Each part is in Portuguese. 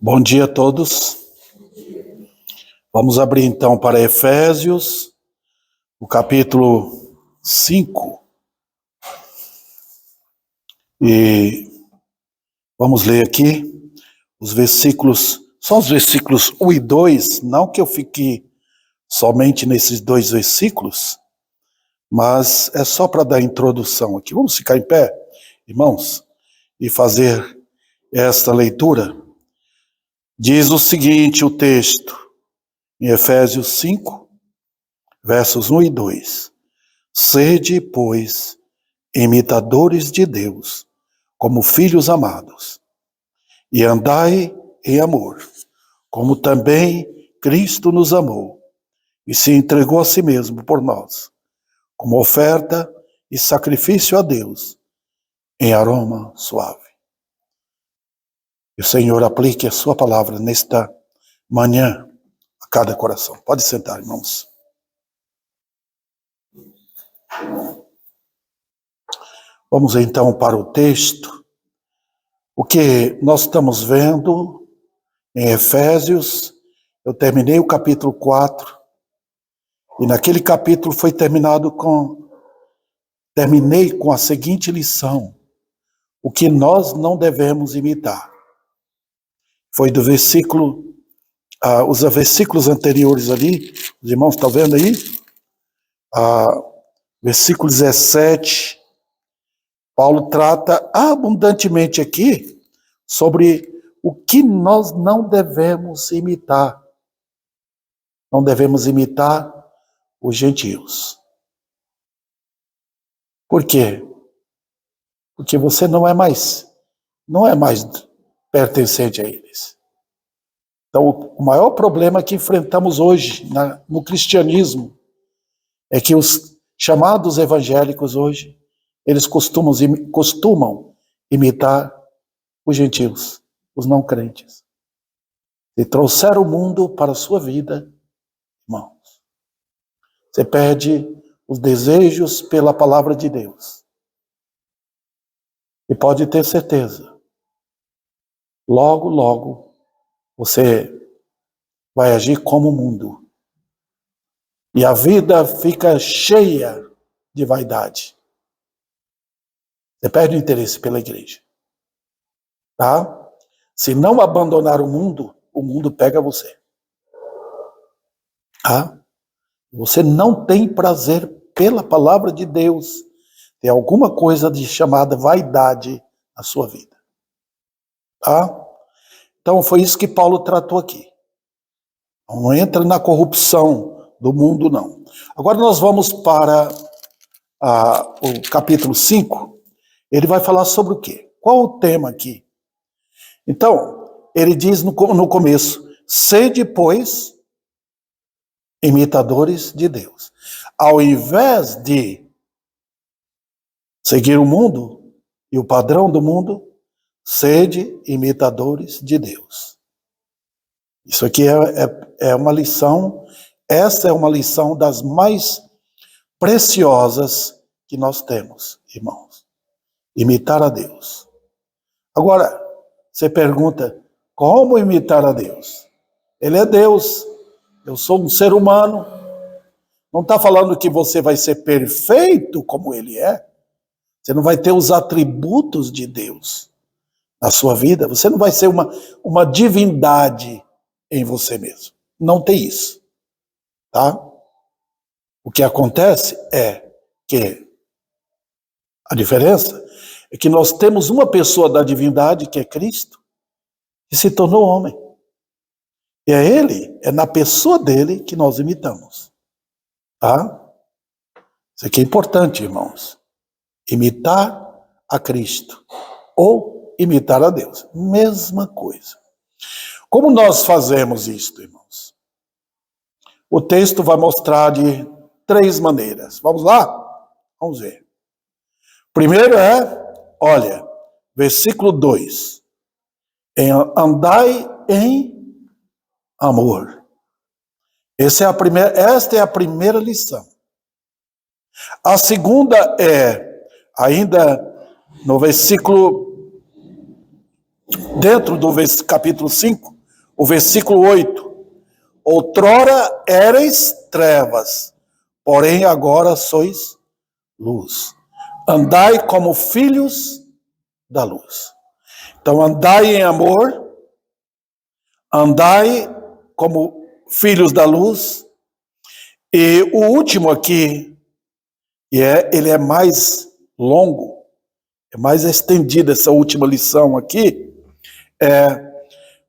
Bom dia a todos. Vamos abrir então para Efésios, o capítulo 5. E vamos ler aqui os versículos, só os versículos 1 e 2, não que eu fique somente nesses dois versículos, mas é só para dar introdução aqui. Vamos ficar em pé, irmãos, e fazer esta leitura. Diz o seguinte, o texto, em Efésios 5, versos 1 e 2. Sede, pois, imitadores de Deus, como filhos amados, e andai em amor, como também Cristo nos amou, e se entregou a si mesmo por nós, como oferta e sacrifício a Deus, em aroma suave. E o Senhor aplique a sua palavra nesta manhã a cada coração. Pode sentar, irmãos. Vamos então para o texto. O que nós estamos vendo em Efésios, eu terminei o capítulo 4, e naquele capítulo terminei com a seguinte lição: o que nós não devemos imitar. Foi do versículo, os versículos anteriores ali, os irmãos estão vendo aí? Versículo 17, Paulo trata abundantemente aqui sobre o que nós não devemos imitar. Não devemos imitar os gentios. Por quê? Porque você não é mais pertencente a eles. Então, o maior problema que enfrentamos hoje no cristianismo é que os chamados evangélicos hoje, eles costumam imitar os gentios, os não crentes. E trouxeram o mundo para a sua vida, irmãos. Você perde os desejos pela palavra de Deus. E pode ter certeza, logo, logo, você vai agir como o mundo. E a vida fica cheia de vaidade. Você perde o interesse pela igreja. Tá? Se não abandonar o mundo pega você. Tá? Você não tem prazer pela palavra de Deus. Tem alguma coisa de chamada vaidade na sua vida. Tá? Então foi isso que Paulo tratou aqui. Não entra na corrupção do mundo, não. Agora nós vamos para o capítulo 5. Ele vai falar sobre o quê? Qual o tema aqui? Então, ele diz no começo: sede, pois, imitadores de Deus. Ao invés de seguir o mundo e o padrão do mundo, sede imitadores de Deus. Isso aqui é uma lição, essa é uma lição das mais preciosas que nós temos, irmãos. Imitar a Deus. Agora, você pergunta, como imitar a Deus? Ele é Deus, eu sou um ser humano. Não está falando que você vai ser perfeito como Ele é. Você não vai ter os atributos de Deus na sua vida. Você não vai ser uma divindade em você mesmo. Não tem isso. Tá? O que acontece é que a diferença é que nós temos uma pessoa da divindade, que é Cristo, que se tornou homem. E é na pessoa dele que nós imitamos. Tá? Isso aqui é importante, irmãos. Imitar a Cristo ou imitar a Deus. Mesma coisa. Como nós fazemos isto, irmãos? O texto vai mostrar de 3 maneiras. Vamos lá? Vamos ver. Primeiro olha, versículo 2. Andai em amor. Esta é a primeira lição. A segunda ainda no versículo, dentro do capítulo 5, O versículo 8. Outrora erais trevas, porém agora sois luz. Andai como filhos da luz. Então, andai em amor, andai como filhos da luz. E o último aqui, ele é mais longo, é mais estendido essa última lição aqui,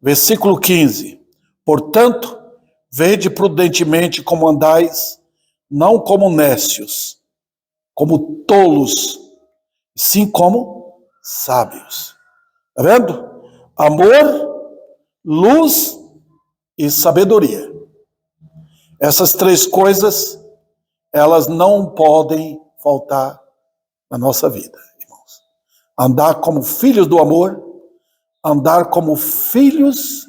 versículo 15. Portanto, vede prudentemente como andais, não como nécios, como tolos, sim como sábios. Está vendo? Amor, luz e sabedoria. Essas três coisas, elas não podem faltar na nossa vida, irmãos. Andar como filhos do amor, andar como filhos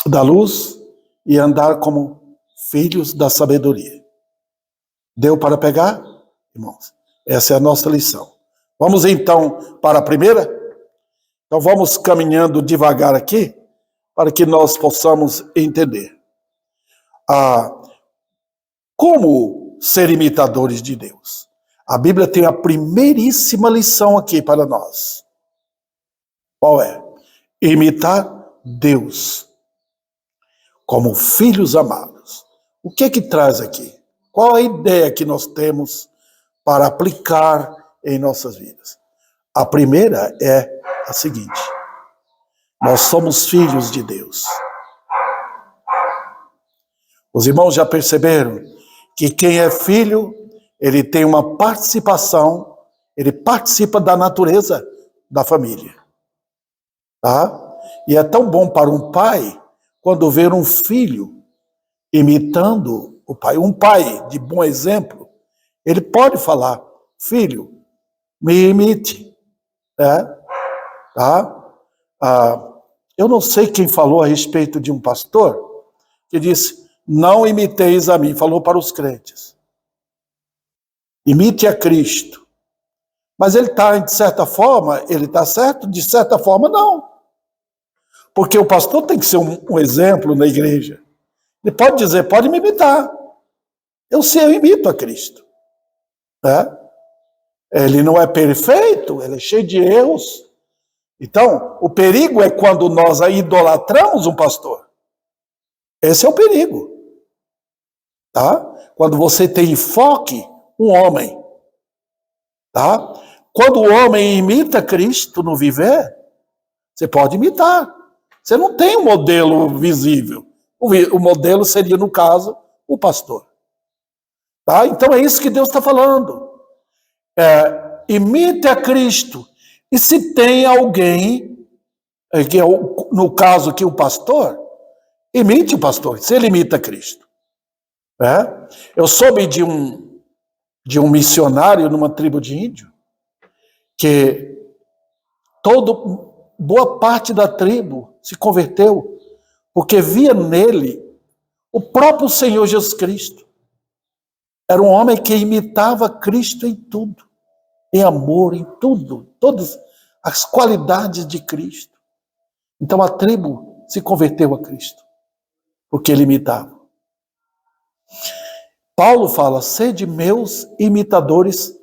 da luz e andar como filhos da sabedoria. Deu para pegar, irmãos? Essa é a nossa lição. Vamos então para a primeira? Então vamos caminhando devagar aqui, para que nós possamos entender. Como ser imitadores de Deus? A Bíblia tem a primeiríssima lição aqui para nós. Qual é? Imitar Deus como filhos amados. O que é que traz aqui? Qual a ideia que nós temos para aplicar em nossas vidas? A primeira é a seguinte: nós somos filhos de Deus. Os irmãos já perceberam que quem é filho, ele tem uma participação, ele participa da natureza da família. Tá? E é tão bom para um pai quando ver um filho imitando o pai. Um pai de bom exemplo, ele pode falar: filho, me imite. Tá? Eu não sei quem falou a respeito de um pastor que disse: não imiteis a mim. Falou para os crentes. Imite a Cristo. Mas ele está, de certa forma, ele está certo? De certa forma, não. Porque o pastor tem que ser um exemplo na igreja. Ele pode dizer: pode me imitar. Eu sei, eu imito a Cristo. Ele não é perfeito, ele é cheio de erros. Então, o perigo é quando nós idolatramos um pastor. Esse é o perigo. Tá? Quando você tem enfoque, um homem. Tá? Quando o homem imita Cristo no viver, você pode imitar. Você não tem um modelo visível. O modelo seria, no caso, o pastor. Tá? Então é isso que Deus está falando. Imite a Cristo. E se tem alguém, que é no caso aqui o pastor, imite o pastor, se ele imita Cristo. Eu soube de um missionário numa tribo de índio, que boa parte da tribo se converteu, porque via nele o próprio Senhor Jesus Cristo. Era um homem que imitava Cristo em tudo, em amor, em tudo, todas as qualidades de Cristo. Então a tribo se converteu a Cristo, porque ele imitava. Paulo fala: sede meus imitadores,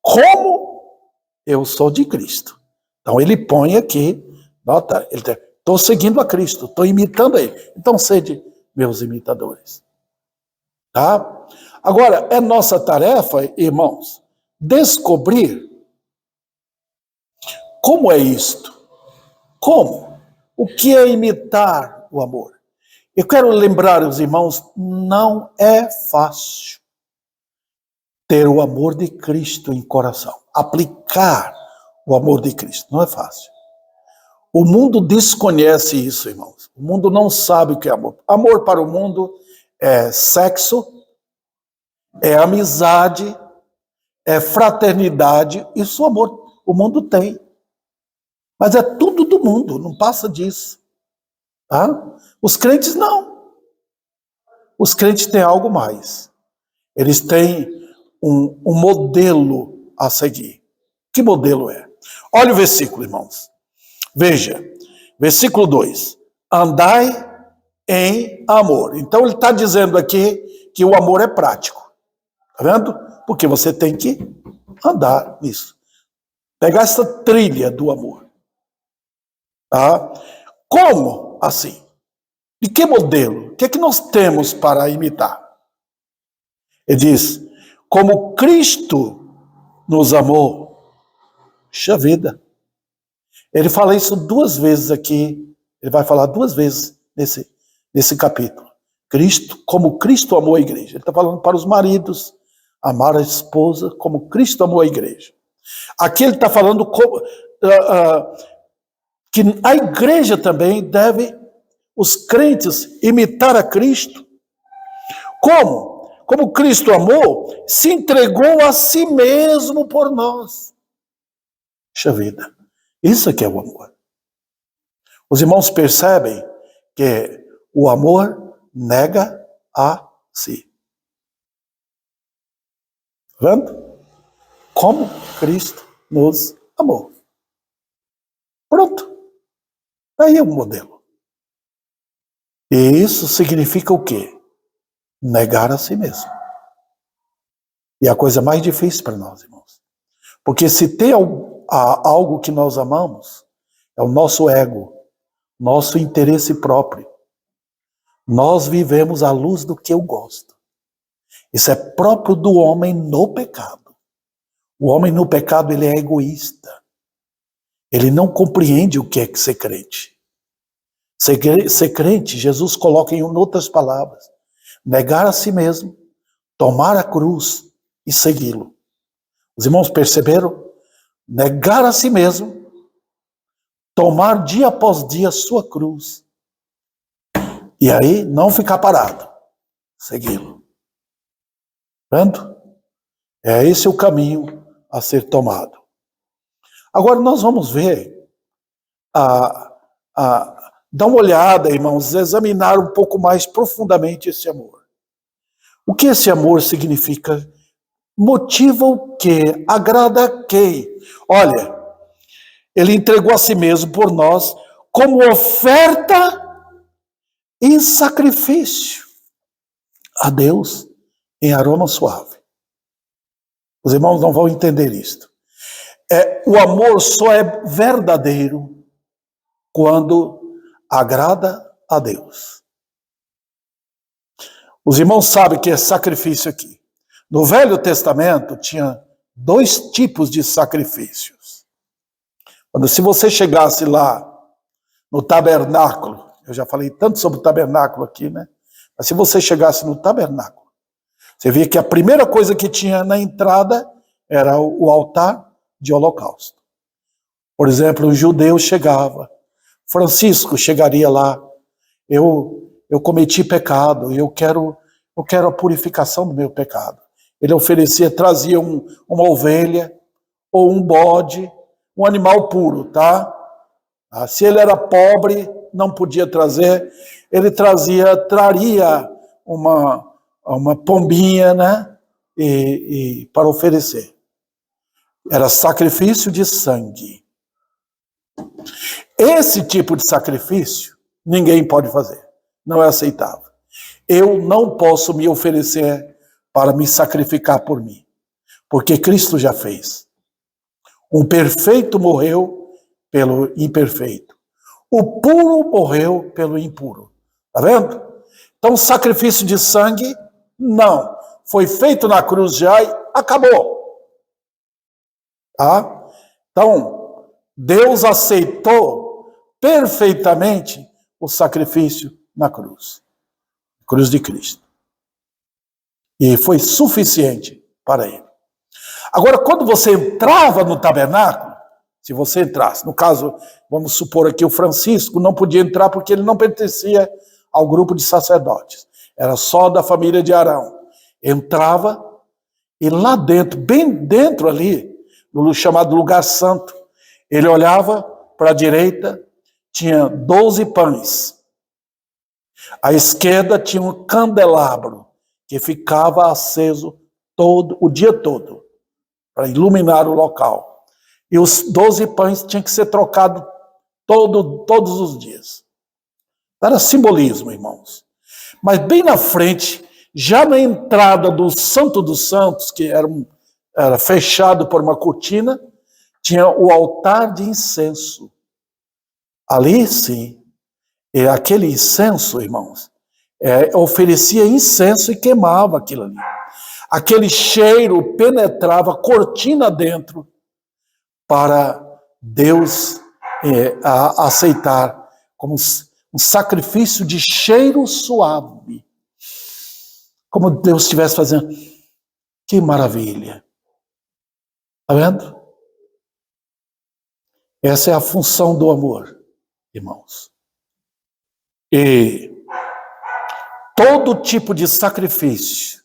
como eu sou de Cristo. Então ele põe aqui, nota, estou seguindo a Cristo, estou imitando a ele. Então sede meus imitadores. Tá? Agora, é nossa tarefa, irmãos, descobrir como é isto. Como? O que é imitar o amor? Eu quero lembrar os irmãos, não é fácil ter o amor de Cristo em coração. Aplicar o amor de Cristo, não é fácil. O mundo desconhece isso, irmãos. O mundo não sabe o que é amor. Amor para o mundo é sexo, é amizade, é fraternidade. Isso o mundo tem. Mas é tudo do mundo, não passa disso. Tá? Os crentes não. Os crentes têm algo mais. Eles têm um modelo a seguir. Que modelo é? Olha o versículo, irmãos. Veja, Versículo 2. Andai em amor. Então ele está dizendo aqui que o amor é prático. Está vendo? Porque você tem que andar nisso. Pegar essa trilha do amor. Tá? Como assim? De que modelo? O que é que nós temos para imitar? Ele diz, como Cristo nos amou. Puxa vida. Ele fala isso 2 vezes aqui. Ele vai falar 2 vezes nesse capítulo. Cristo, como Cristo amou a igreja. Ele está falando para os maridos amar a esposa como Cristo amou a igreja. Aqui ele está falando que a igreja também deve, os crentes, imitar a Cristo. Como? Como Cristo amou, se entregou a si mesmo por nós. Puxa vida, isso aqui é o amor. Os irmãos percebem que o amor nega a si. Vendo? Como Cristo nos amou. Pronto. Aí é um modelo. E isso significa o quê? Negar a si mesmo. E a coisa mais difícil para nós, irmãos. Porque se tem algo que nós amamos, é o nosso ego, nosso interesse próprio. Nós vivemos à luz do que eu gosto. Isso é próprio do homem no pecado. O homem no pecado, ele é egoísta. Ele não compreende o que é ser crente. Ser crente, Jesus coloca em outras palavras, negar a si mesmo, tomar a cruz e segui-lo. Os irmãos perceberam? Negar a si mesmo, tomar dia após dia a sua cruz. E aí, não ficar parado. Segui-lo. Vendo? É esse o caminho a ser tomado. Agora nós vamos ver, dar uma olhada, irmãos, examinar um pouco mais profundamente esse amor. O que esse amor significa? Motiva o quê? Agrada a quem? Olha, ele entregou a si mesmo por nós como oferta e sacrifício a Deus em aroma suave. Os irmãos não vão entender isto. O amor só é verdadeiro quando agrada a Deus. Os irmãos sabem que é sacrifício aqui. No Velho Testamento tinha 2 tipos de sacrifícios. Se você chegasse lá no tabernáculo, eu já falei tanto sobre o tabernáculo aqui, né? Mas se você chegasse no tabernáculo, você via que a primeira coisa que tinha na entrada era o altar de holocausto. Por exemplo, o judeu chegava, Francisco chegaria lá, eu cometi pecado, eu quero a purificação do meu pecado. Ele trazia uma ovelha ou um bode, um animal puro, tá? Se ele era pobre, não podia trazer, ele traria uma pombinha, né? E para oferecer. Era sacrifício de sangue. Esse tipo de sacrifício, ninguém pode fazer. Não é aceitável. Eu não posso me oferecer para me sacrificar por mim. Porque Cristo já fez. Um perfeito morreu pelo imperfeito. O puro morreu pelo impuro. Tá vendo? Então, sacrifício de sangue, não. Foi feito na cruz já e acabou. Tá? Então, Deus aceitou perfeitamente o sacrifício na cruz. Cruz de Cristo. E foi suficiente para ele. Agora, quando você entrava no tabernáculo, se você entrasse, no caso, vamos supor aqui o Francisco, não podia entrar porque ele não pertencia ao grupo de sacerdotes. Era só da família de Arão. Entrava e lá dentro, bem dentro ali, no chamado lugar santo, ele olhava para a direita, tinha 12 pães. À esquerda tinha um candelabro que ficava aceso o dia todo, para iluminar o local. E os 12 pães tinham que ser trocados todos os dias. Era simbolismo, irmãos. Mas bem na frente, já na entrada do Santo dos Santos, que era fechado por uma cortina, tinha o altar de incenso. Ali, sim, aquele incenso, irmãos, oferecia incenso e queimava aquilo ali. Aquele cheiro penetrava cortina dentro para Deus aceitar como um sacrifício de cheiro suave. Como Deus estivesse fazendo. Que maravilha. Está vendo? Essa é a função do amor, irmãos. E todo tipo de sacrifício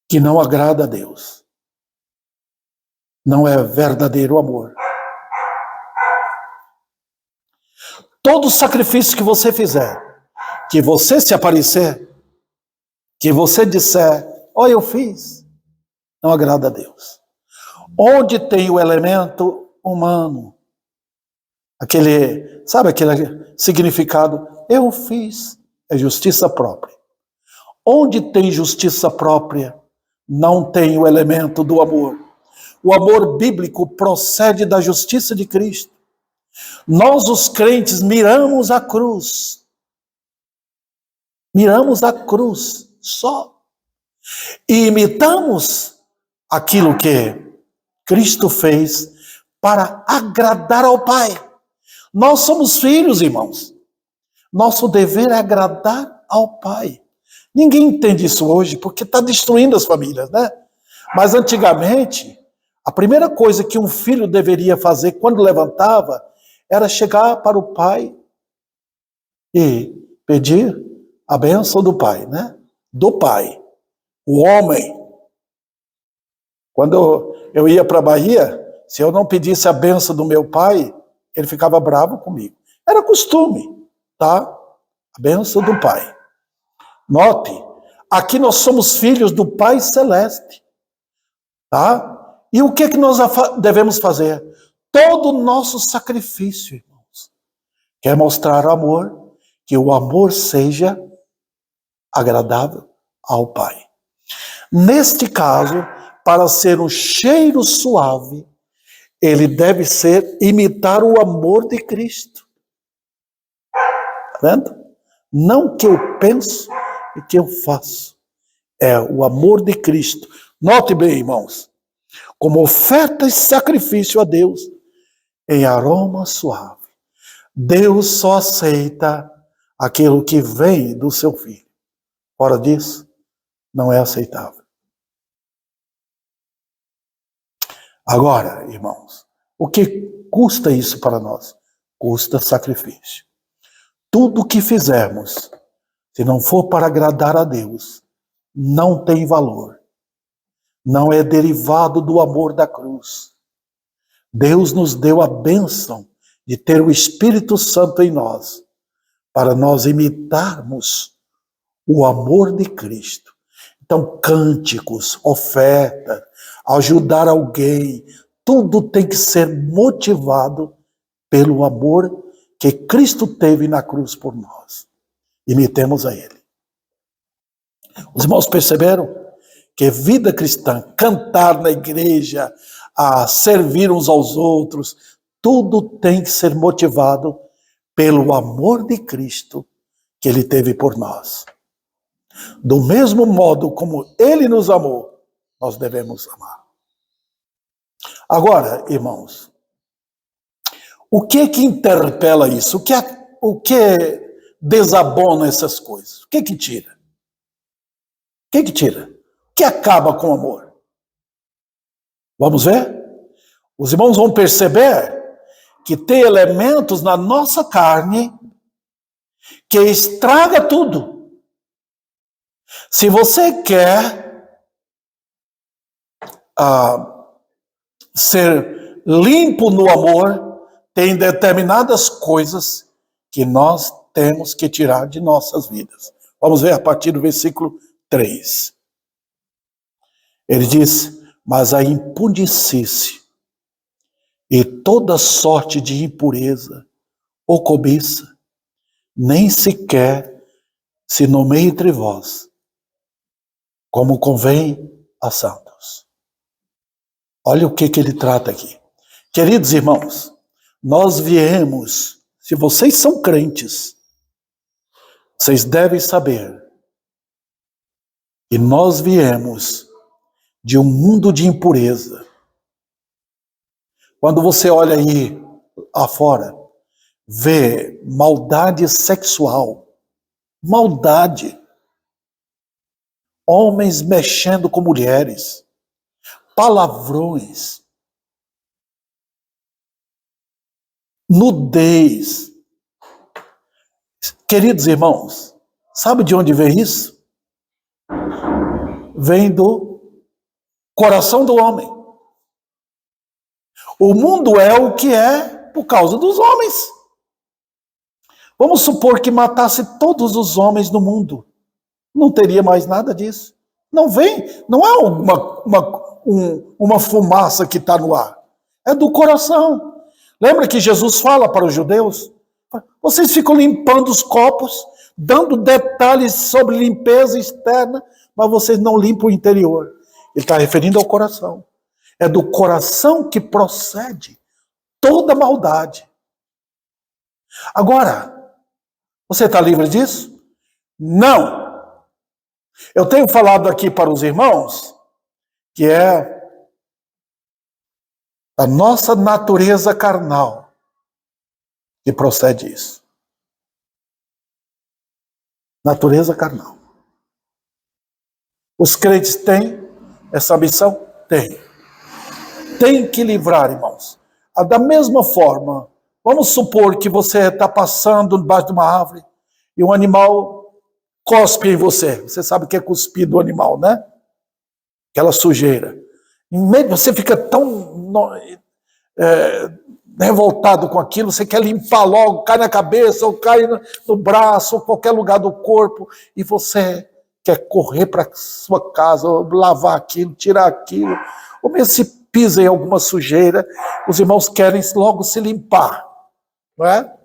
que não agrada a Deus não é verdadeiro amor. Todo sacrifício que você fizer, que você se aparecer, que você disser, ó, eu fiz, não agrada a Deus. Onde tem o elemento humano, sabe aquele significado, eu fiz, é justiça própria. Onde tem justiça própria, não tem o elemento do amor. O amor bíblico procede da justiça de Cristo. Nós, os crentes, miramos a cruz. Miramos a cruz só. E imitamos aquilo que Cristo fez para agradar ao Pai. Nós somos filhos, irmãos. Nosso dever é agradar ao Pai. Ninguém entende isso hoje porque está destruindo as famílias, né? Mas antigamente, a primeira coisa que um filho deveria fazer quando levantava era chegar para o pai e pedir a bênção do pai, né? Do pai, o homem. Quando eu ia para a Bahia, se eu não pedisse a bênção do meu pai, ele ficava bravo comigo. Era costume, tá? A bênção do pai. Note, aqui nós somos filhos do Pai Celeste, tá? E o que nós devemos fazer? Todo o nosso sacrifício, irmãos, quer mostrar amor, que o amor seja agradável ao Pai. Neste caso, para ser um cheiro suave, ele deve imitar o amor de Cristo. Tá vendo? Não o que eu penso e o que eu faço. É o amor de Cristo. Note bem, irmãos, como oferta e sacrifício a Deus em aroma suave. Deus só aceita aquilo que vem do seu Filho. Fora disso, não é aceitável. Agora, irmãos, o que custa isso para nós? Custa sacrifício. Tudo o que fizermos, se não for para agradar a Deus, não tem valor. Não é derivado do amor da cruz. Deus nos deu a bênção de ter o Espírito Santo em nós, para nós imitarmos o amor de Cristo. Então, cânticos, oferta, ajudar alguém, tudo tem que ser motivado pelo amor que Cristo teve na cruz por nós. Imitemos a Ele. Os irmãos perceberam que vida cristã, cantar na igreja, a servir uns aos outros, tudo tem que ser motivado pelo amor de Cristo que Ele teve por nós. Do mesmo modo como Ele nos amou, nós devemos amar. Agora, irmãos, o que interpela isso? O que desabona essas coisas? O que tira? O que tira? O que acaba com o amor? Vamos ver? Os irmãos vão perceber que tem elementos na nossa carne que estraga tudo. Se você quer ser limpo no amor, tem determinadas coisas que nós temos que tirar de nossas vidas. Vamos ver a partir do versículo 3. Ele diz, mas a impundicícia e toda sorte de impureza ou cobiça, nem sequer se nomeie entre vós, como convém a santos. Olha o que ele trata aqui. Queridos irmãos, nós viemos, se vocês são crentes, vocês devem saber que nós viemos de um mundo de impureza. Quando você olha aí afora, vê maldade sexual, maldade, homens mexendo com mulheres, palavrões, nudez. Queridos irmãos, sabe de onde vem isso? Vem do coração do homem. O mundo é o que é por causa dos homens. Vamos supor que matasse todos os homens no mundo. Não teria mais nada disso. Não vem, não é uma fumaça que está no ar. É do coração. Lembra que Jesus fala para os judeus? Vocês ficam limpando os copos, dando detalhes sobre limpeza externa, mas vocês não limpam o interior. Ele está referindo ao coração. É do coração que procede toda maldade. Agora, você está livre disso? Não. Eu tenho falado aqui para os irmãos que é a nossa natureza carnal que procede isso. Natureza carnal. Os crentes têm essa missão? Tem. Tem que livrar, irmãos. Da mesma forma, vamos supor que você está passando debaixo de uma árvore e um animal cospe em você. Você sabe o que é cuspir do animal, né? Aquela sujeira. Você fica tão revoltado com aquilo, você quer limpar logo, cai na cabeça, ou cai no braço, ou qualquer lugar do corpo, e você quer correr para sua casa, ou lavar aquilo, tirar aquilo, ou mesmo se pisa em alguma sujeira, os irmãos querem logo se limpar, não é?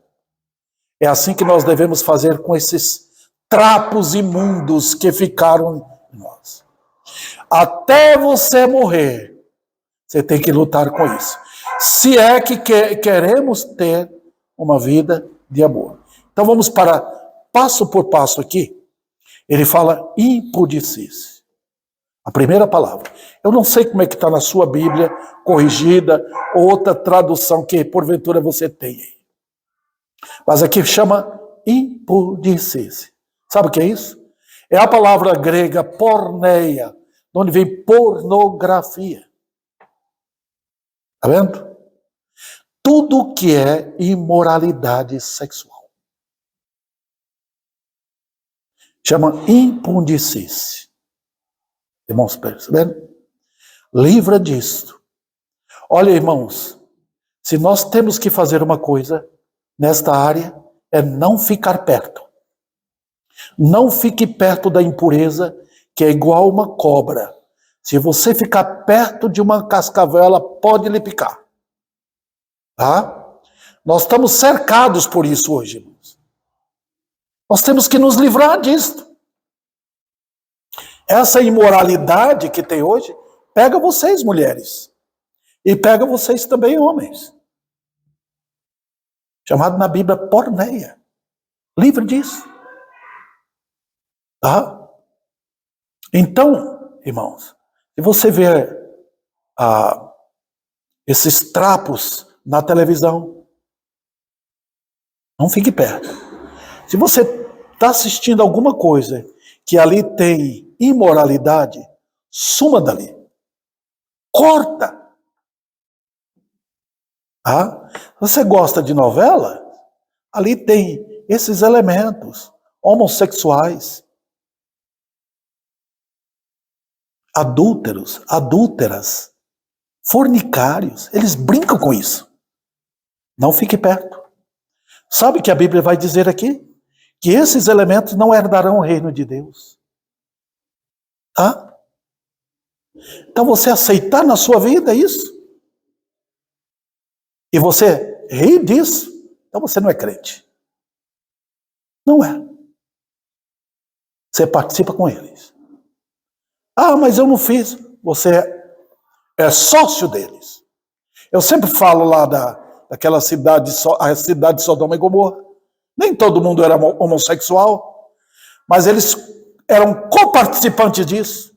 É assim que nós devemos fazer com esses trapos imundos que ficaram em nós. Até você morrer, você tem que lutar com isso. Se é que queremos ter uma vida de amor. Então vamos para passo por passo aqui. Ele fala impudicice. A primeira palavra. Eu não sei como é que está na sua Bíblia, corrigida, ou outra tradução que porventura você tem aí. Mas aqui chama impudicice. Sabe o que é isso? É a palavra grega porneia, de onde vem pornografia. Está vendo? Tudo que é imoralidade sexual. Chama impudicice. Irmãos, percebendo? Livra disso. Olha, irmãos, se nós temos que fazer uma coisa nesta área, é não ficar perto. Não fique perto da impureza, que é igual uma cobra. Se você ficar perto de uma cascavel, ela pode lhe picar. Tá? Nós estamos cercados por isso hoje, irmãos. Nós temos que nos livrar disso. Essa imoralidade que tem hoje, pega vocês, mulheres. E pega vocês também, homens. Chamado na Bíblia porneia. Livre disso. Tá? Então, irmãos, se você vê esses trapos na televisão, não fique perto. Se você está assistindo alguma coisa que ali tem imoralidade, suma dali. Corta. Tá? Você gosta de novela? Ali tem esses elementos homossexuais, adúlteros, adúlteras, fornicários, eles brincam com isso. Não fique perto. Sabe o que a Bíblia vai dizer aqui? Que esses elementos não herdarão o reino de Deus. Tá? Então você aceitar na sua vida isso? e você ri disso, então você não é crente. Não é. Você participa com eles. Ah, mas eu não fiz. Você é sócio deles. Eu sempre falo lá daquela cidade, a cidade de Sodoma e Gomorra. Nem todo mundo era homossexual, mas eles eram coparticipantes disso.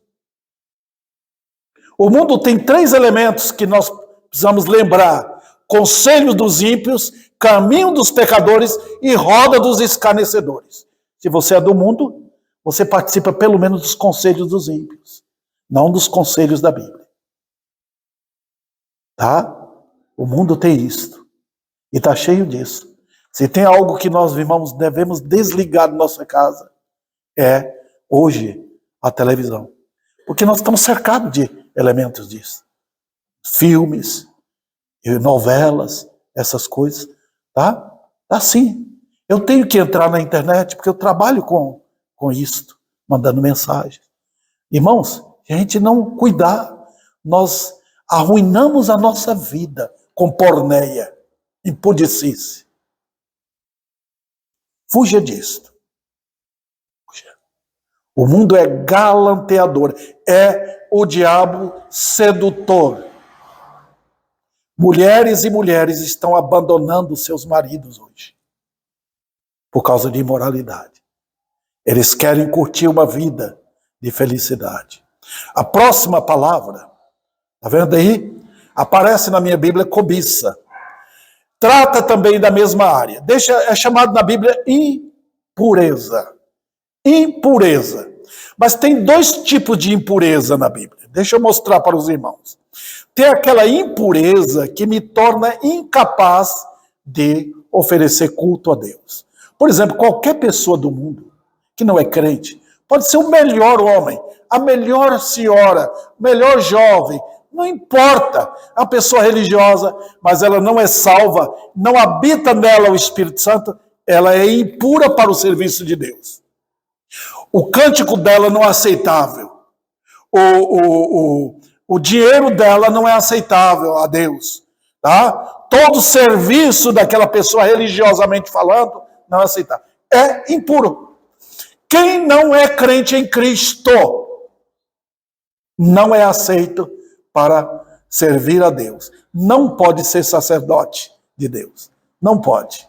O mundo tem 3 elementos que nós precisamos lembrar: conselho dos ímpios, caminho dos pecadores e roda dos escarnecedores. Se você é do mundo, você participa pelo menos dos conselhos dos ímpios, não dos conselhos da Bíblia. Tá? O mundo tem isto. E está cheio disso. Se tem algo que nós, irmãos, devemos desligar da nossa casa, é, hoje, a televisão. Porque nós estamos cercados de elementos disso. Filmes, novelas, essas coisas. Tá? Assim. Eu tenho que entrar na internet, porque eu trabalho com isto, mandando mensagens. Irmãos, se a gente não cuidar, nós arruinamos a nossa vida com porneia, impudicice. Fuja disto. O mundo é galanteador, é o diabo sedutor. Mulheres e mulheres estão abandonando seus maridos hoje, por causa de imoralidade. Eles querem curtir uma vida de felicidade. A próxima palavra, está vendo aí? Aparece na minha Bíblia cobiça. Trata também da mesma área. É chamado na Bíblia impureza. Impureza. Mas tem 2 tipos de impureza na Bíblia. Deixa eu mostrar para os irmãos. Tem aquela impureza que me torna incapaz de oferecer culto a Deus. Por exemplo, qualquer pessoa do mundo que não é crente pode ser o melhor homem, a melhor senhora, o melhor jovem, não importa, é uma pessoa religiosa, mas ela não é salva, não habita nela o Espírito Santo, ela é impura para o serviço de Deus. O cântico dela não é aceitável, o dinheiro dela não é aceitável a Deus, tá? Todo serviço daquela pessoa, religiosamente falando, não é aceitável. É impuro. Quem não é crente em Cristo não é aceito para servir a Deus. Não pode ser sacerdote de Deus. Não pode.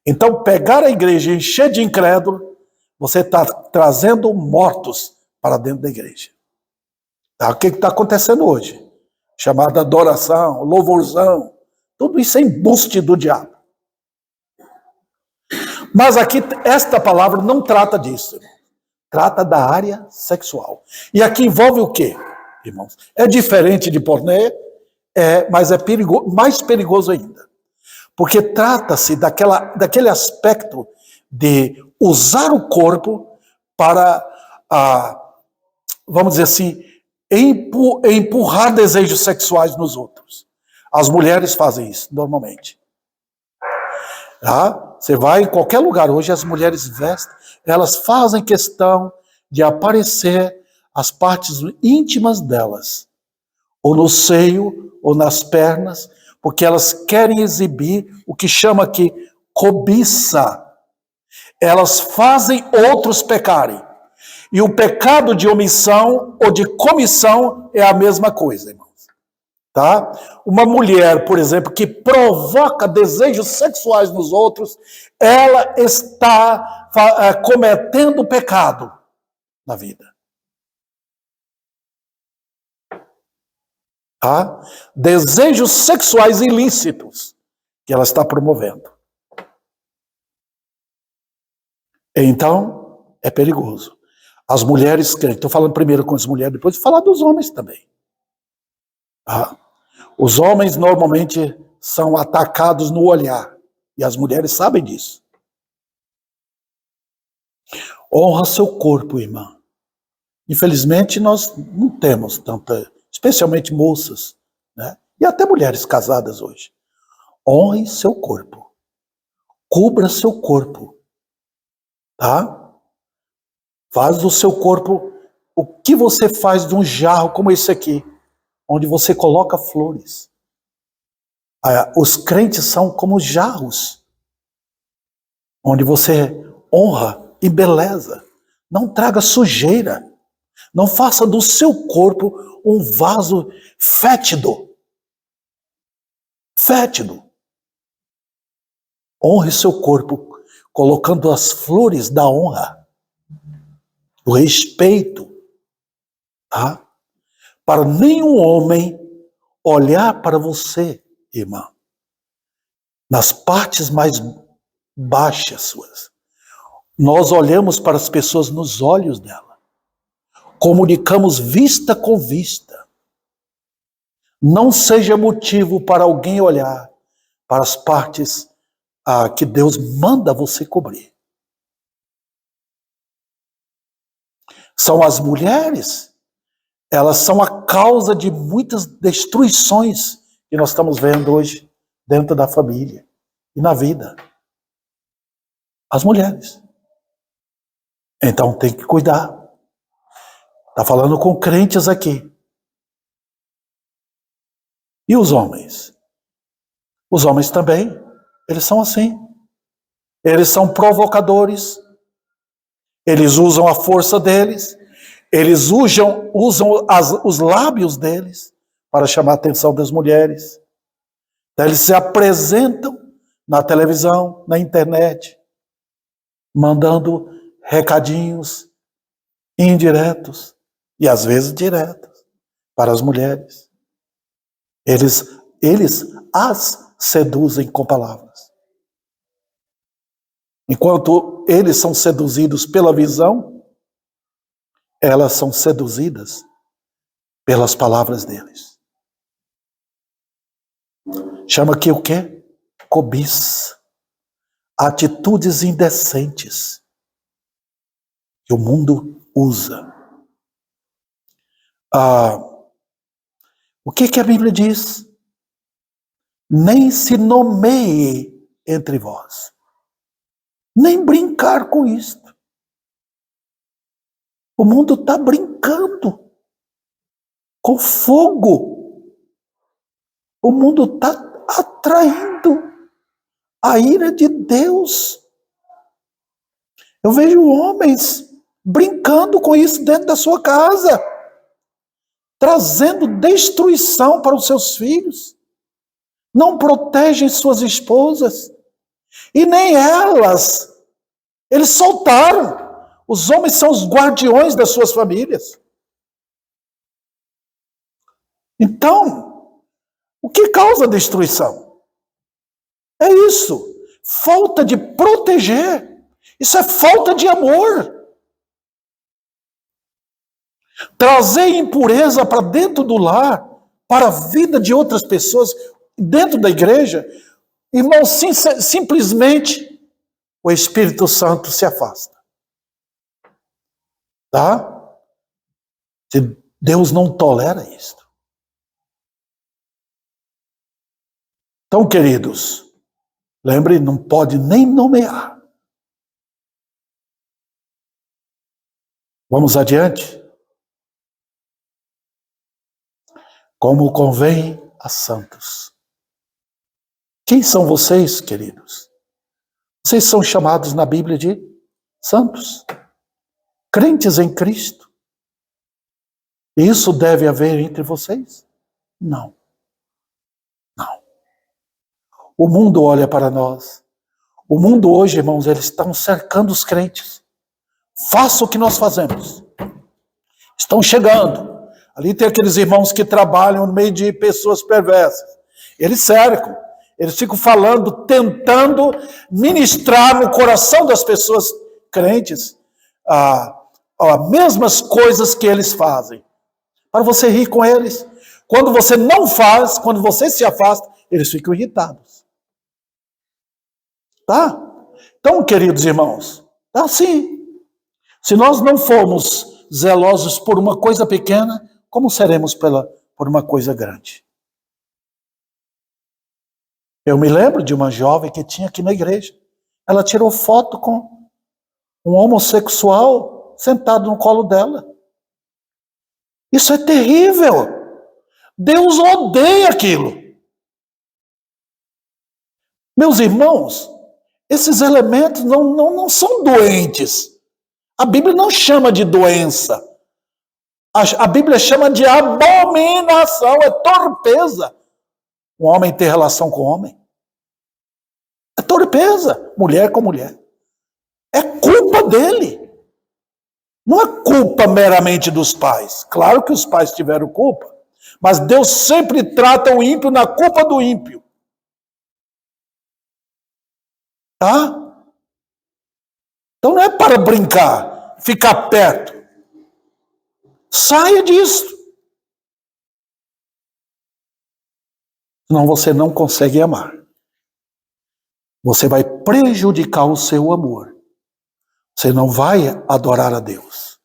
Então, pegar a igreja e encher de incrédulo, você está trazendo mortos para dentro da igreja. Tá? O que está acontecendo hoje? Chamada adoração, louvorzão, tudo isso é embuste do diabo. Mas aqui, esta palavra não trata disso. Trata da área sexual. E aqui envolve o quê, irmãos? É diferente de pornê, mas é mais perigoso ainda. Porque trata-se daquele aspecto de usar o corpo para, vamos dizer assim, empurrar desejos sexuais nos outros. As mulheres fazem isso, normalmente. Tá? Você vai em qualquer lugar hoje, as mulheres vestem, elas fazem questão de aparecer as partes íntimas delas, ou no seio, ou nas pernas, porque elas querem exibir o que chama aqui cobiça. Elas fazem outros pecarem. E o pecado de omissão ou de comissão é a mesma coisa, irmãos. Tá? Uma mulher, por exemplo, que provoca desejos sexuais nos outros, ela está cometendo pecado na vida. Tá? Desejos sexuais ilícitos que ela está promovendo. Então, é perigoso. As mulheres, estou falando primeiro com as mulheres, depois vou falar dos homens também. Tá? Os homens normalmente são atacados no olhar, e as mulheres sabem disso. Honra seu corpo, irmã. Infelizmente, nós não temos tanta, especialmente moças, né? E até mulheres casadas hoje. Honre seu corpo. Cubra seu corpo. Tá? Faz do seu corpo o que você faz de um jarro como esse aqui, onde você coloca flores. Os crentes são como jarros, onde você honra e beleza. Não traga sujeira. Não faça do seu corpo um vaso fétido. Fétido. Honre seu corpo, colocando as flores da honra, do respeito, tá? Para nenhum homem olhar para você, irmã, nas partes mais baixas suas. Nós olhamos para as pessoas nos olhos dela. Comunicamos vista com vista. Não seja motivo para alguém olhar para as partes que Deus manda você cobrir. São as mulheres. Elas são a causa de muitas destruições que nós estamos vendo hoje dentro da família e na vida. As mulheres. Então tem que cuidar. Está falando com crentes aqui. E os homens? Os homens também, eles são assim. Eles são provocadores. Eles usam a força deles. Eles usam os lábios deles para chamar a atenção das mulheres. Então, eles se apresentam na televisão, na internet, mandando recadinhos indiretos e às vezes diretos para as mulheres. Eles as seduzem com palavras. Enquanto eles são seduzidos pela visão, elas são seduzidas pelas palavras deles. Chama aqui o quê? Cobiça. Atitudes indecentes que o mundo usa. O que a Bíblia diz? Nem se nomeie entre vós. Nem brincar com isto. O mundo está brincando com fogo. O mundo está atraindo a ira de Deus. Eu vejo homens brincando com isso dentro da sua casa, trazendo destruição para os seus filhos. Não protegem suas esposas. E nem elas. Eles soltaram. Os homens são os guardiões das suas famílias. Então, o que causa destruição? É isso. Falta de proteger. Isso é falta de amor. Trazer impureza para dentro do lar, para a vida de outras pessoas, dentro da igreja, irmão, simplesmente o Espírito Santo se afasta. Tá? Deus não tolera isso. Então, queridos, lembre, não pode nem nomear. Vamos adiante? Como convém a santos. Quem são vocês, queridos? Vocês são chamados na Bíblia de santos. Crentes em Cristo. Isso deve haver entre vocês? Não. Não. O mundo olha para nós. O mundo hoje, irmãos, eles estão cercando os crentes. Faça o que nós fazemos. Estão chegando. Ali tem aqueles irmãos que trabalham no meio de pessoas perversas. Eles cercam. Eles ficam falando, tentando ministrar no coração das pessoas crentes as mesmas coisas que eles fazem. Para você rir com eles. Quando você não faz, quando você se afasta, eles ficam irritados. Tá? Então, queridos irmãos, tá assim. Se nós não formos zelosos por uma coisa pequena, como seremos por uma coisa grande? Eu me lembro de uma jovem que tinha aqui na igreja. Ela tirou foto com um homossexual sentado no colo dela. Isso é terrível. Deus odeia aquilo. Meus irmãos, esses elementos não são doentes. A Bíblia não chama de doença. A Bíblia chama de abominação, é torpeza. Um homem ter relação com homem. É torpeza, mulher com mulher. É culpa dele. Não é culpa meramente dos pais. Claro que os pais tiveram culpa, mas Deus sempre trata o ímpio na culpa do ímpio. Tá? Então não é para brincar, ficar perto. Saia disso. Senão você não consegue amar. Você vai prejudicar o seu amor. Você não vai adorar a Deus.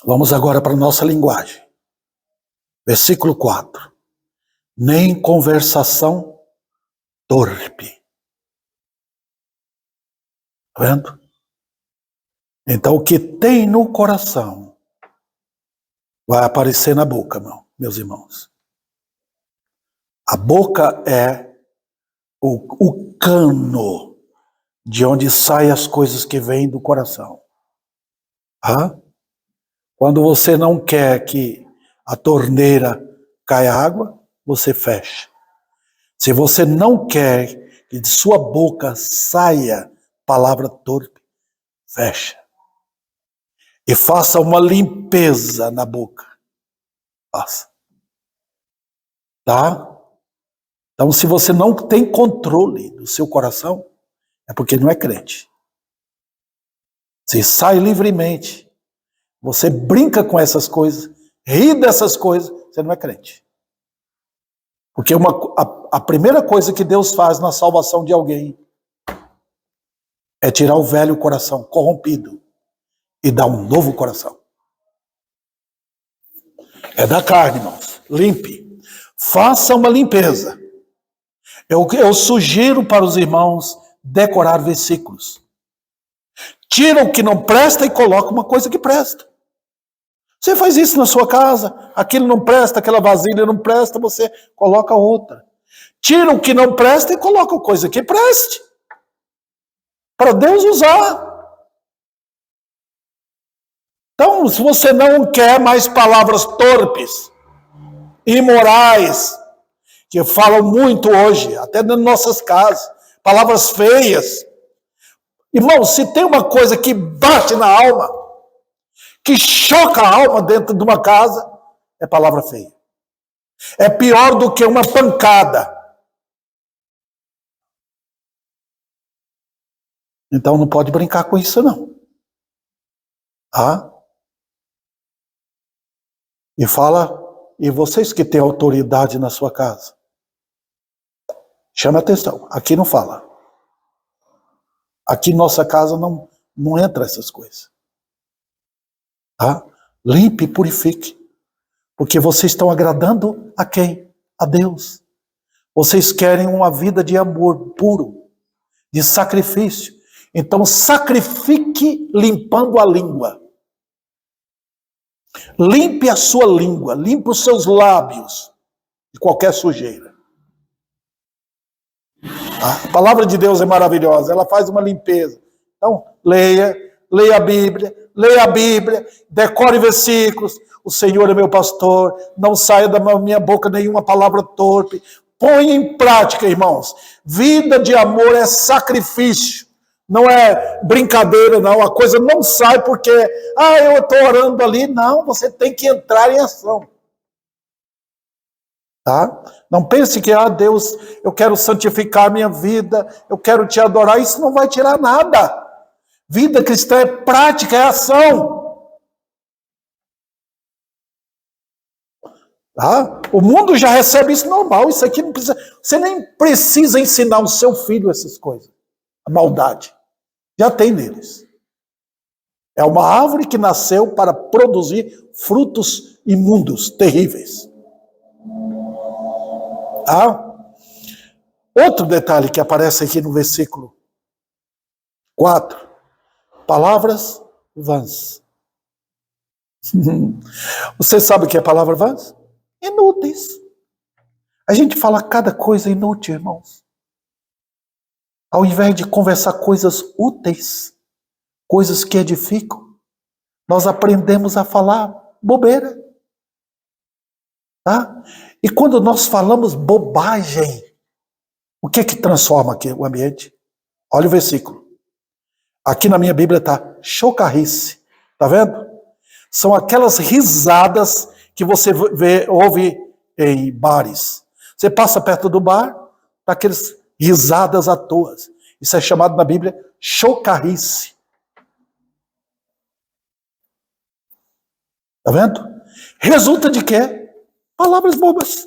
Vamos agora para a nossa linguagem. Versículo 4. Nem conversação torpe. Tá vendo? Então o que tem no coração vai aparecer na boca, meus irmãos. A boca é o cano de onde saem as coisas que vêm do coração. Quando você não quer que a torneira caia água, você fecha. Se você não quer que de sua boca saia palavra torpe, fecha. E faça uma limpeza na boca. Faça. Tá? Então, se você não tem controle do seu coração, é porque não é crente. Se sai livremente, você brinca com essas coisas, ri dessas coisas, você não é crente. Porque a primeira coisa que Deus faz na salvação de alguém é tirar o velho coração corrompido e dar um novo coração. É da carne, irmãos. Limpe. Faça uma limpeza. Eu sugiro para os irmãos decorar versículos. Tira o que não presta e coloca uma coisa que presta. Você faz isso na sua casa, aquilo não presta, aquela vasilha não presta, você coloca outra. Tira o que não presta e coloca coisa que preste. Para Deus usar. Então, se você não quer mais palavras torpes, imorais, que falam muito hoje, até nas nossas casas, palavras feias. Irmão, se tem uma coisa que bate na alma, que choca a alma dentro de uma casa, é palavra feia. É pior do que uma pancada. Então não pode brincar com isso, não. E fala, e vocês que têm autoridade na sua casa, chame atenção, aqui não fala. Aqui nossa casa não entra essas coisas. Limpe e purifique. Porque vocês estão agradando a quem? A Deus. Vocês querem uma vida de amor puro, de sacrifício. Então sacrifique limpando a língua. Limpe a sua língua, limpe os seus lábios de qualquer sujeira. A palavra de Deus é maravilhosa, ela faz uma limpeza. Então, leia a Bíblia, decore versículos. O Senhor é meu pastor, não saia da minha boca nenhuma palavra torpe. Põe em prática, irmãos. Vida de amor é sacrifício. Não é brincadeira, não. A coisa não sai porque, eu estou orando ali. Não, você tem que entrar em ação. Tá? Não pense que, Deus, eu quero santificar a minha vida, eu quero te adorar. Isso não vai tirar nada. Vida cristã é prática, é ação. Tá? O mundo já recebe isso normal. Isso aqui não precisa. Você nem precisa ensinar o seu filho essas coisas. A maldade. Já tem neles. É uma árvore que nasceu para produzir frutos imundos, terríveis. Outro detalhe que aparece aqui no versículo 4. Palavras vãs. Você sabe o que é a palavra vãs? Inúteis. A gente fala cada coisa inútil, irmãos. Ao invés de conversar coisas úteis, coisas que edificam, nós aprendemos a falar bobeira. Tá? E quando nós falamos bobagem, o que transforma aqui o ambiente? Olha o versículo. Aqui na minha Bíblia está chocarrice. Tá vendo? São aquelas risadas que você ouve em bares. Você passa perto do bar, tá aqueles risadas à toa. Isso é chamado na Bíblia chocarrice. Tá vendo? Resulta de quê? Palavras bobas.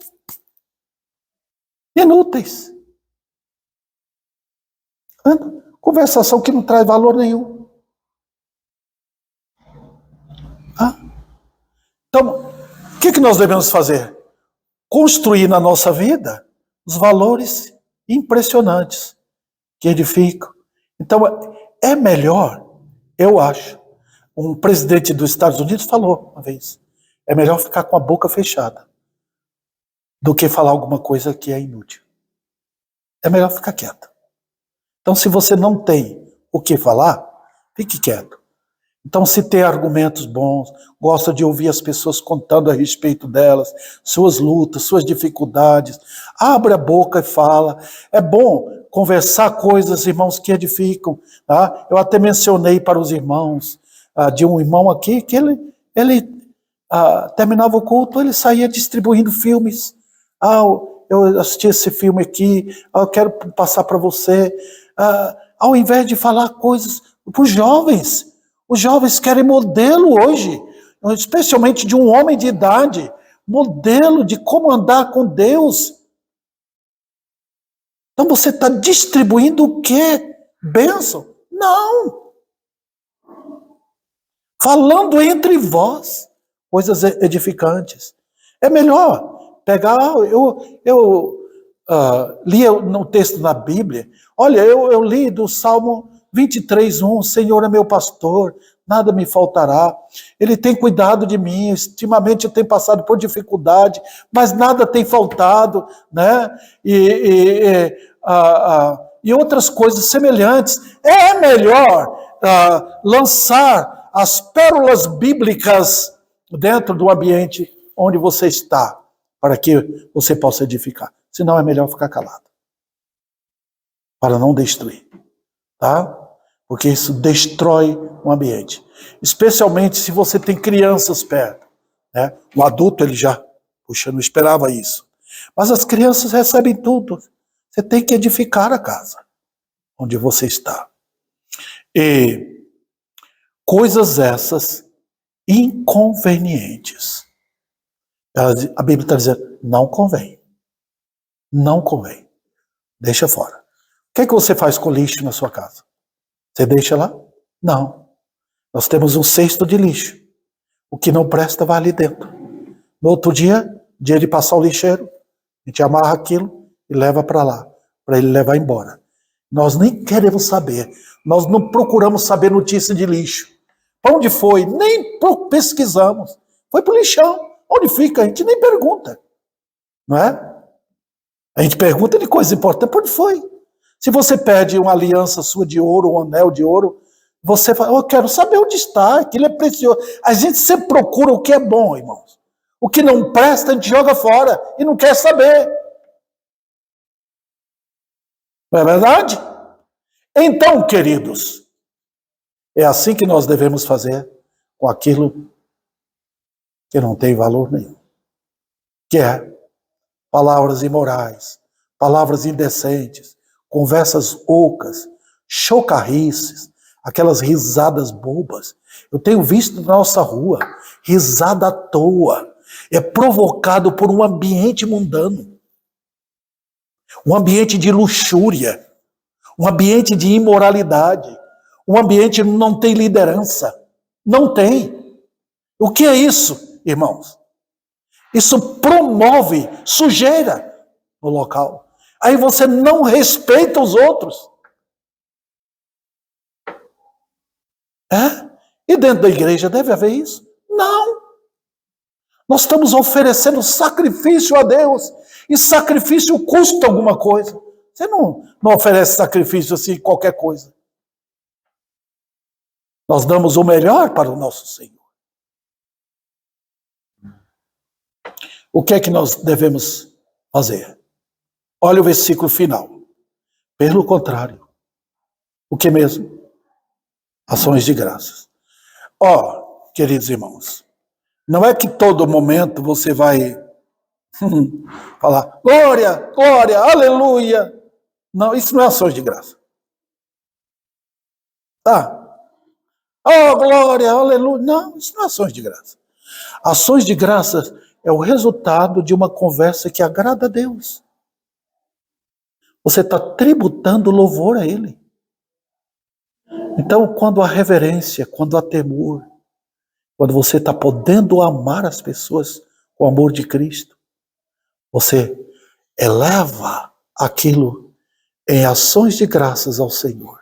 Inúteis. Tá vendo? Conversação que não traz valor nenhum. Então, o que nós devemos fazer? Construir na nossa vida os valores impressionantes que edificam. Então, é melhor, eu acho, um presidente dos Estados Unidos falou uma vez, é melhor ficar com a boca fechada do que falar alguma coisa que é inútil. É melhor ficar quieto. Então, se você não tem o que falar, fique quieto. Então, se tem argumentos bons, gosta de ouvir as pessoas contando a respeito delas, suas lutas, suas dificuldades, abre a boca e fala. É bom conversar coisas, irmãos, que edificam. Tá? Eu até mencionei para os irmãos, de um irmão aqui, que ele terminava o culto, ele saía distribuindo filmes. Eu assisti esse filme aqui, eu quero passar para você. Ao invés de falar coisas para os jovens. Os jovens querem modelo hoje, especialmente de um homem de idade, modelo de como andar com Deus. Então você está distribuindo o quê? Bênção? Não. Falando entre vós, coisas edificantes. É melhor pegar, eu li no texto na Bíblia, olha, eu li do Salmo 23:1, Senhor é meu pastor, nada me faltará. Ele tem cuidado de mim, ultimamente eu tenho passado por dificuldade, mas nada tem faltado, né? E outras coisas semelhantes. É melhor lançar as pérolas bíblicas dentro do ambiente onde você está, para que você possa edificar. Senão é melhor ficar calado, para não destruir, tá? Porque isso destrói o ambiente. Especialmente se você tem crianças perto, né? O adulto, ele já, não esperava isso. Mas as crianças recebem tudo. Você tem que edificar a casa onde você está. E coisas essas inconvenientes. A Bíblia está dizendo, não convém. Não convém. Deixa fora. O que é que você faz com lixo na sua casa? Você deixa lá? Não. Nós temos um cesto de lixo. O que não presta vai ali dentro. No outro dia de passar o lixeiro, a gente amarra aquilo e leva para lá, para ele levar embora. Nós nem queremos saber. Nós não procuramos saber notícia de lixo. Para onde foi? Nem pesquisamos. Foi para o lixão. Onde fica? A gente nem pergunta. Não é? A gente pergunta de coisa importante. Para onde foi? Se você pede uma aliança sua de ouro, um anel de ouro, você fala, eu quero saber onde está, aquilo é precioso. A gente sempre procura o que é bom, irmãos. O que não presta, a gente joga fora e não quer saber. Não é verdade? Então, queridos, é assim que nós devemos fazer com aquilo que não tem valor nenhum. Que é palavras imorais, palavras indecentes, conversas ocas, chocarrices, aquelas risadas bobas. Eu tenho visto na nossa rua, risada à toa. É provocado por um ambiente mundano. Um ambiente de luxúria. Um ambiente de imoralidade. Um ambiente que não tem liderança. Não tem. O que é isso, irmãos? Isso promove sujeira no local. Aí você não respeita os outros. E dentro da igreja deve haver isso? Não. Nós estamos oferecendo sacrifício a Deus. E sacrifício custa alguma coisa. Você não oferece sacrifício assim, qualquer coisa. Nós damos o melhor para o nosso Senhor. O que é que nós devemos fazer? Olha o versículo final. Pelo contrário. O que mesmo? Ações de graças. Queridos irmãos, não é que todo momento você vai falar glória, glória, aleluia. Não, isso não é ações de graça. Glória, aleluia. Não, isso não é ações de graça. Ações de graças é o resultado de uma conversa que agrada a Deus. Você está tributando louvor a Ele. Então, quando há reverência, quando há temor, quando você está podendo amar as pessoas com o amor de Cristo, você eleva aquilo em ações de graças ao Senhor.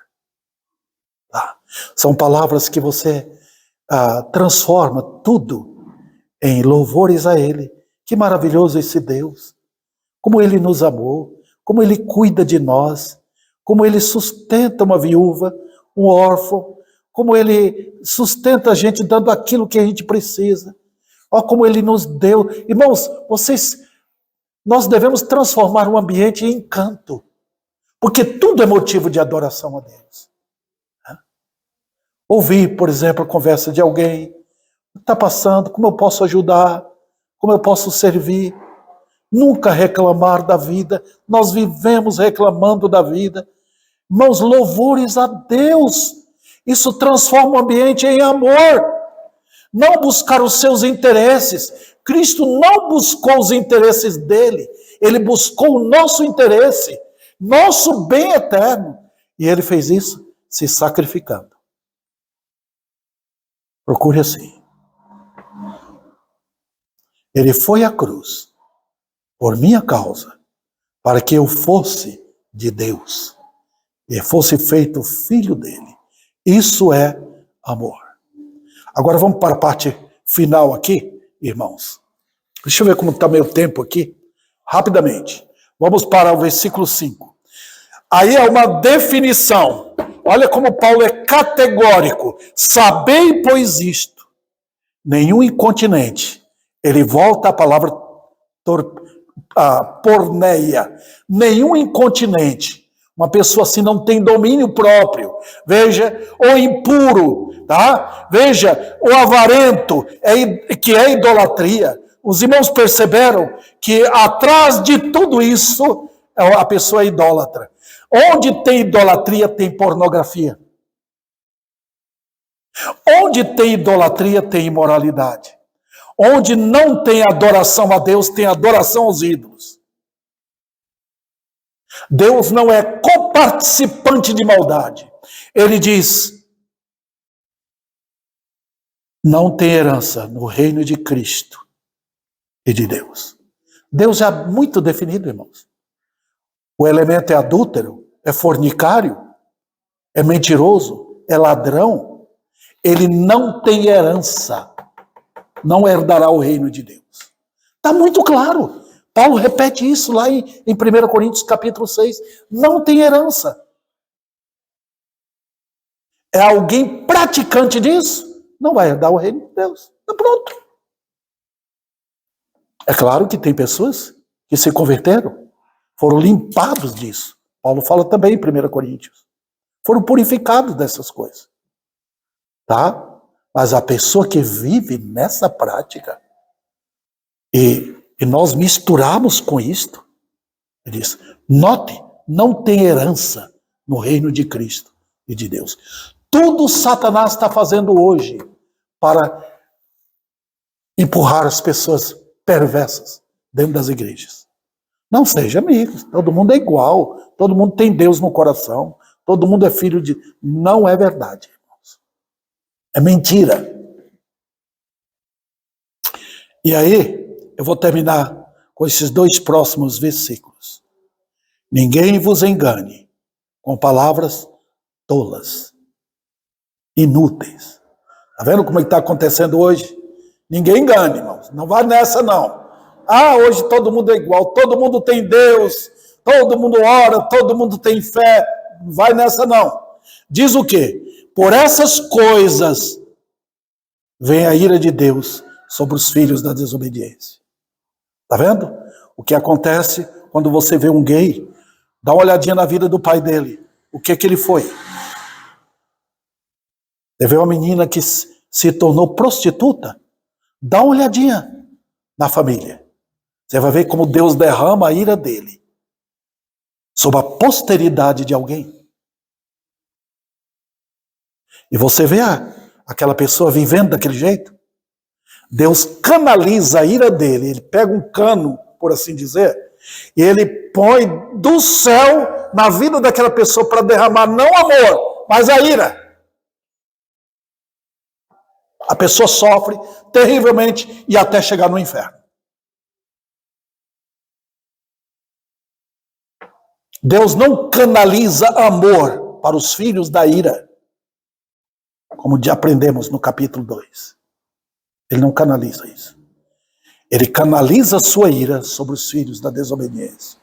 São palavras que você transforma tudo em louvores a Ele. Que maravilhoso esse Deus! Como Ele nos amou, como Ele cuida de nós, como Ele sustenta uma viúva, um órfão, como Ele sustenta a gente dando aquilo que a gente precisa. Como Ele nos deu. Irmãos, nós devemos transformar o ambiente em encanto, porque tudo é motivo de adoração a Deus. Ouvir, por exemplo, a conversa de alguém, o que está passando, como eu posso ajudar, como eu posso servir. Nunca reclamar da vida, nós vivemos reclamando da vida. Irmãos, louvores a Deus, isso transforma o ambiente em amor. Não buscar os seus interesses. Cristo não buscou os interesses dele, ele buscou o nosso interesse, nosso bem eterno. E ele fez isso se sacrificando. Procure assim. Ele foi à cruz por minha causa, para que eu fosse de Deus e fosse feito filho dele. Isso é amor. Agora vamos para a parte final aqui, irmãos. Deixa eu ver como está meu tempo aqui. Rapidamente. Vamos para o versículo 5. Aí é uma definição. Olha como Paulo é categórico. Sabei, pois, isto. Nenhum incontinente. Ele volta à palavra porneia. Nenhum incontinente. Uma pessoa assim não tem domínio próprio. Veja, o impuro, tá? Veja, o avarento, que é idolatria. Os irmãos perceberam que atrás de tudo isso, a pessoa é idólatra. Onde tem idolatria, tem pornografia. Onde tem idolatria, tem imoralidade. Onde não tem adoração a Deus, tem adoração aos ídolos. Deus não é coparticipante de maldade. Ele diz: não tem herança no reino de Cristo e de Deus. Deus é muito definido, irmãos. O elemento é adúltero, é fornicário, é mentiroso, é ladrão. Ele não tem herança, não herdará o reino de Deus. Está muito claro. Paulo repete isso lá em 1 Coríntios capítulo 6. Não tem herança. É alguém praticante disso, não vai herdar o reino de Deus. Está pronto. É claro que tem pessoas que se converteram, foram limpados disso. Paulo fala também em 1 Coríntios. Foram purificados dessas coisas. Tá? Mas a pessoa que vive nessa prática, e nós misturamos com isto, ele diz, note, não tem herança no reino de Cristo e de Deus. Tudo Satanás está fazendo hoje para empurrar as pessoas perversas dentro das igrejas. Não seja amigo, todo mundo é igual, todo mundo tem Deus no coração, todo mundo é filho de... Não é verdade, irmãos. É mentira. E aí, eu vou terminar com esses 2 próximos versículos. Ninguém vos engane com palavras tolas, inúteis. Está vendo como está acontecendo hoje? Ninguém engane, irmãos. Não vai nessa, não. Ah, hoje todo mundo é igual, todo mundo tem Deus, todo mundo ora, todo mundo tem fé. Não vai nessa, não. Diz o quê? Por essas coisas vem a ira de Deus sobre os filhos da desobediência. Tá vendo? O que acontece quando você vê um gay, dá uma olhadinha na vida do pai dele. O que ele foi? Você vê uma menina que se tornou prostituta, dá uma olhadinha na família. Você vai ver como Deus derrama a ira dele sobre a posteridade de alguém. E você vê aquela pessoa vivendo daquele jeito. Deus canaliza a ira dele. Ele pega um cano, por assim dizer, e ele põe do céu na vida daquela pessoa para derramar não amor, mas a ira. A pessoa sofre terrivelmente e até chegar no inferno. Deus não canaliza amor para os filhos da ira, como já aprendemos no capítulo 2. Ele não canaliza isso. Ele canaliza a sua ira sobre os filhos da desobediência.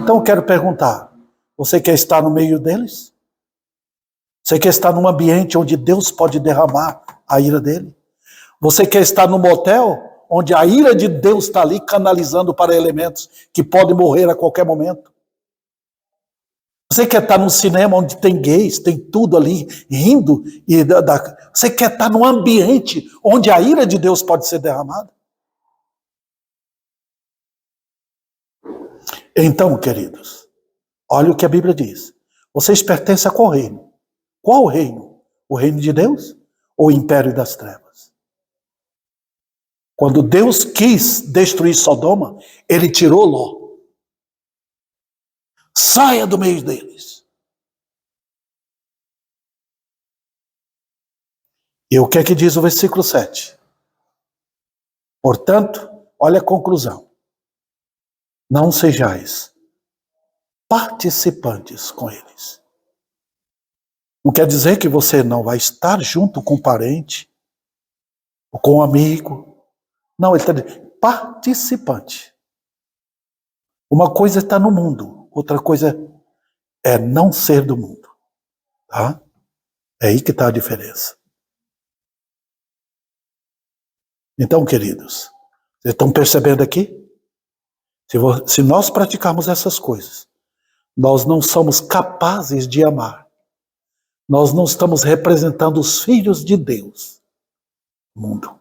Então eu quero perguntar, você quer estar no meio deles? Você quer estar num ambiente onde Deus pode derramar a ira dele? Você quer estar num motel onde a ira de Deus está ali canalizando para elementos que podem morrer a qualquer momento? Você quer estar num cinema onde tem gays, tem tudo ali rindo? Você quer estar num ambiente onde a ira de Deus pode ser derramada? Então, queridos, olha o que a Bíblia diz. Vocês pertencem a qual reino? Qual reino? O reino de Deus ou o império das trevas? Quando Deus quis destruir Sodoma, ele tirou Ló. Saia do meio deles. E o que é que diz o versículo 7? Portanto, olha a conclusão. Não sejais participantes com eles. Não quer dizer que você não vai estar junto com um parente, ou com um amigo. Não, ele está dizendo participante. Uma coisa está no mundo, outra coisa é não ser do mundo. Tá? É aí que está a diferença. Então, queridos, vocês estão percebendo aqui? Se nós praticarmos essas coisas, nós não somos capazes de amar. Nós não estamos representando os filhos de Deus no mundo.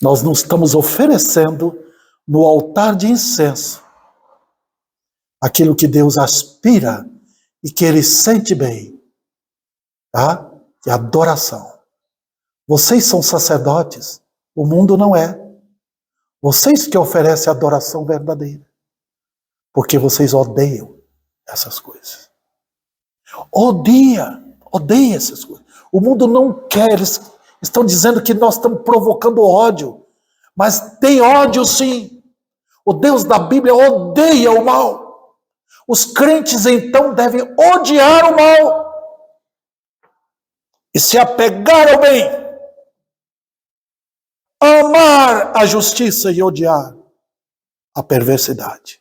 Nós não estamos oferecendo no altar de incenso aquilo que Deus aspira e que Ele sente bem, tá? Que é adoração. Vocês são sacerdotes, o mundo não é. Vocês que oferecem adoração verdadeira, porque vocês odeiam essas coisas. Odeia essas coisas. O mundo não quer, eles estão dizendo que nós estamos provocando ódio, mas tem ódio sim. O Deus da Bíblia odeia o mal. Os crentes então devem odiar o mal e se apegar ao bem. Amar a justiça e odiar a perversidade.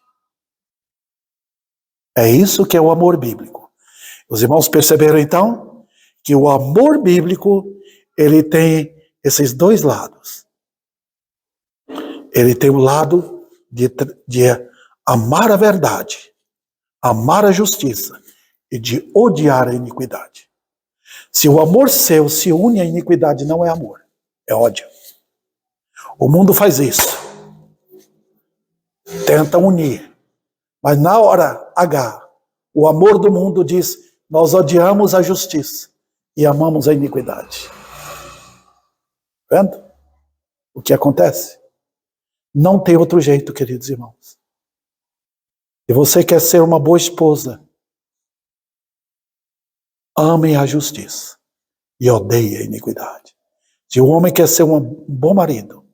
É isso que é o amor bíblico. Os irmãos perceberam então que o amor bíblico, ele tem esses dois lados. Ele tem o lado de amar a verdade, amar a justiça e de odiar a iniquidade. Se o amor seu se une à iniquidade, não é amor, é ódio. O mundo faz isso. Tenta unir. Mas na hora H, o amor do mundo diz, nós odiamos a justiça e amamos a iniquidade. Vendo? O que acontece? Não tem outro jeito, queridos irmãos. E você quer ser uma boa esposa, amem a justiça e odeiem a iniquidade. Se o homem quer ser um bom marido,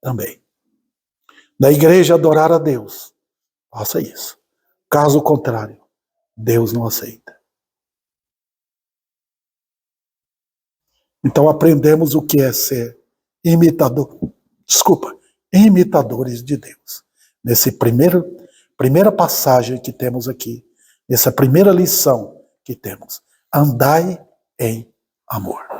também. Na igreja adorar a Deus, faça isso. Caso contrário, Deus não aceita. Então aprendemos o que é ser imitadores de Deus. Nesse primeira passagem que temos aqui, nessa primeira lição que temos, andai em amor.